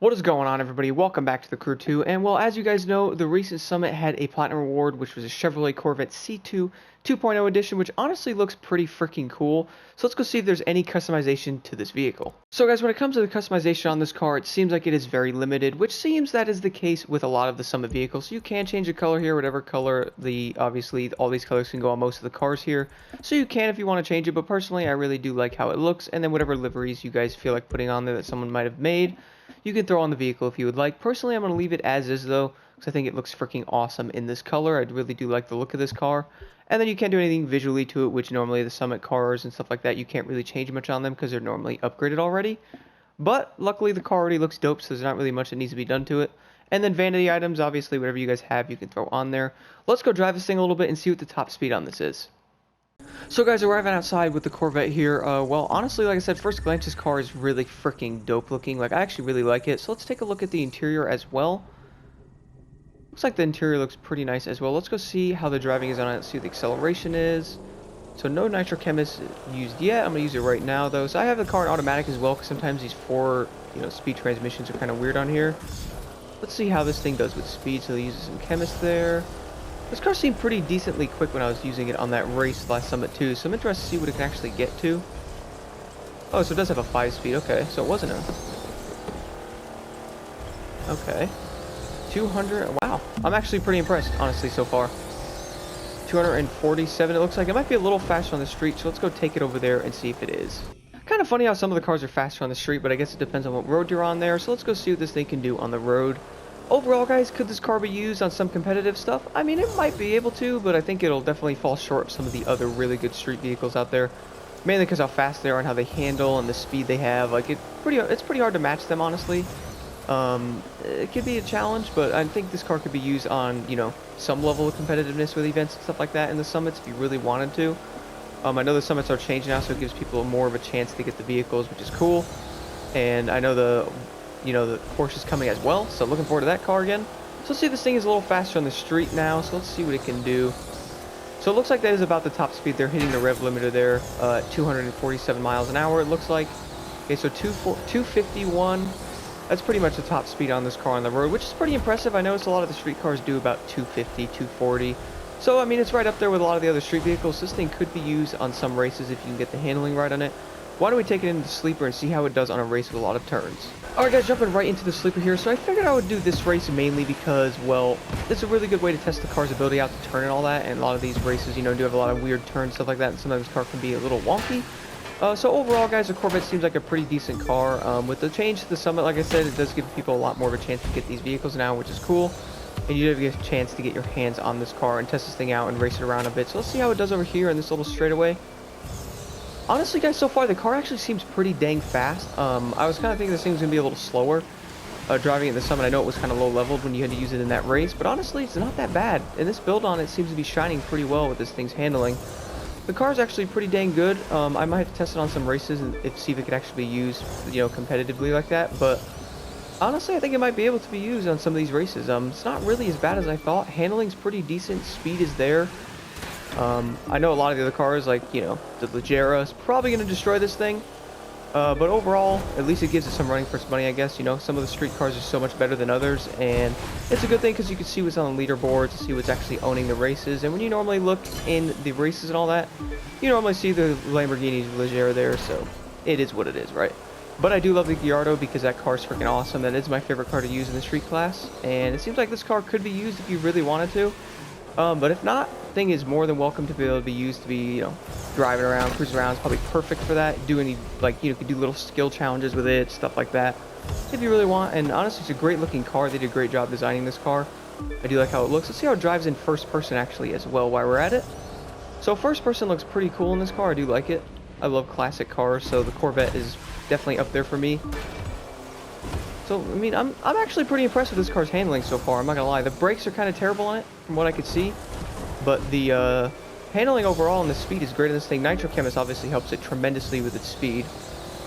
What is going on, everybody? Welcome back to the Crew 2, and well, as you guys know, the recent summit had a platinum reward, which was a Chevrolet Corvette C2 2.0 edition, which honestly looks pretty freaking cool. So let's go see if there's any customization to this vehicle. So guys, when it comes to the customization on this car, it seems like it is very limited, which seems that is the case with a lot of the summit vehicles. So you can change the color here, whatever color, obviously all these colors can go on most of the cars here. So you can if you want to change it, but personally I really do like how it looks, and then whatever liveries you guys feel like putting on there that someone might have made, you can throw on the vehicle if you would like. Personally, I'm going to leave it as is though, because I think it looks freaking awesome in this color. I really do like the look of this car. And then you can't do anything visually to it, which normally the Summit cars and stuff like that, you can't really change much on them because they're normally upgraded already. But luckily the car already looks dope, so there's not really much that needs to be done to it. And then vanity items, obviously whatever you guys have, you can throw on there. Let's go drive this thing a little bit and see what the top speed on this is. So guys, arriving outside with the Corvette here, well, honestly, like I said, first glance, this car is really freaking dope looking. Like, I actually really like it. So let's take a look at the interior as well. Looks like the interior looks pretty nice as well. Let's go see how the driving is on it. Let's see what the acceleration is. So no Nitro Chemist used yet. I'm going to use it right now, though. So I have the car in automatic as well, because sometimes these speed transmissions are kind of weird on here. Let's see how this thing does with speed. So it uses some Chemist there. This car seemed pretty decently quick when I was using it on that race last summit too, so I'm interested to see what it can actually get to. Oh, so it does have a 5-speed, okay, so it wasn't a... Okay. 200, wow, I'm actually pretty impressed, honestly, so far. 247, it looks like. It might be a little faster on the street, so let's go take it over there and see if it is. Kind of funny how some of the cars are faster on the street, but I guess it depends on what road you're on there, so let's go see what this thing can do on the road. Overall, guys, could this car be used on some competitive stuff? I mean, it might be able to, but I think it'll definitely fall short of some of the other really good street vehicles out there. Mainly because how fast they are and how they handle and the speed they have. Like, it's pretty hard to match them, honestly. It could be a challenge, but I think this car could be used on, some level of competitiveness with events and stuff like that in the summits if you really wanted to. I know the summits are changed now, so it gives people more of a chance to get the vehicles, which is cool. And I know the Porsche is coming as well, so looking forward to that car again. So let's see if this thing is a little faster on the street now, so let's see what it can do. So it looks like that is about the top speed. They're hitting the rev limiter there at 247 miles an hour, it looks like. Okay, so 251, that's pretty much the top speed on this car on the road, which is pretty impressive. I noticed a lot of the street cars do about 250, 240. So, I mean, it's right up there with a lot of the other street vehicles. This thing could be used on some races if you can get the handling right on it. Why don't we take it into the sleeper and see how it does on a race with a lot of turns. Alright guys, jumping right into the sleeper here. So I figured I would do this race mainly because, well, it's a really good way to test the car's ability out to turn and all that. And a lot of these races, do have a lot of weird turns, stuff like that. And sometimes the car can be a little wonky. So overall, guys, the Corvette seems like a pretty decent car. With the change to the Summit, like I said, it does give people a lot more of a chance to get these vehicles now, which is cool. And you do get a chance to get your hands on this car and test this thing out and race it around a bit. So let's see how it does over here in this little straightaway. Honestly, guys, so far the car actually seems pretty dang fast. I was kind of thinking this thing was going to be a little slower driving at the Summit. I know it was kind of low leveled when you had to use it in that race, but honestly, it's not that bad. And this build on it seems to be shining pretty well with this thing's handling. The car's actually pretty dang good. I might have to test it on some races and see if it could actually be used, competitively like that. But honestly, I think it might be able to be used on some of these races. It's not really as bad as I thought. Handling's pretty decent. Speed is there. I know a lot of the other cars, like, the Leggera is probably going to destroy this thing. But overall, at least it gives it some running for its money, I guess. Some of the street cars are so much better than others. And it's a good thing because you can see what's on the leaderboards, see what's actually owning the races. And when you normally look in the races and all that, you normally see the Lamborghini Leggera there. So it is what it is, right? But I do love the Gallardo because that car is freaking awesome. That is my favorite car to use in the street class. And it seems like this car could be used if you really wanted to. But if not, the thing is more than welcome to be able to be used to be, driving around, cruising around. It's probably perfect for that. Do any, you could do little skill challenges with it, stuff like that, if you really want. And honestly, it's a great looking car. They did a great job designing this car. I do like how it looks. Let's see how it drives in first person actually as well while we're at it. So first person looks pretty cool in this car. I do like it. I love classic cars, so the Corvette is definitely up there for me. So, I mean, I'm actually pretty impressed with this car's handling so far, I'm not gonna lie. The brakes are kind of terrible on it, from what I could see. But the handling overall and the speed is great in this thing. Nitro Chemist obviously helps it tremendously with its speed.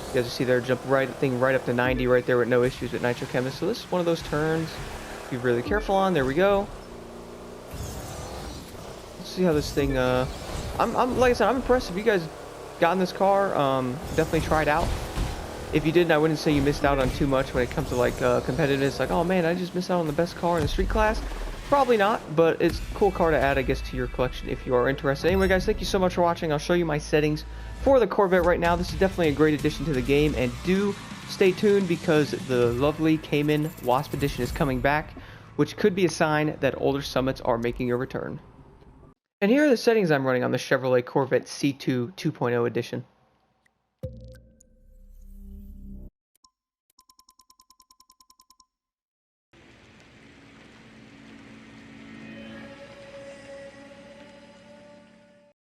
You guys see there, jump right up to 90 right there with no issues with Nitro Chemist. So this is one of those turns be really careful on. There we go. Let's see how this thing, I'm like I said, I'm impressed. If you guys got in this car, definitely try it out. If you didn't, I wouldn't say you missed out on too much when it comes to like competitiveness. Like, oh man, I just missed out on the best car in the street class. Probably not, but it's a cool car to add, I guess, to your collection if you are interested. Anyway, guys, thank you so much for watching. I'll show you my settings for the Corvette right now. This is definitely a great addition to the game, and do stay tuned because the lovely Cayman Wasp Edition is coming back, which could be a sign that older summits are making a return. And here are the settings I'm running on the Chevrolet Corvette C2 2.0 edition.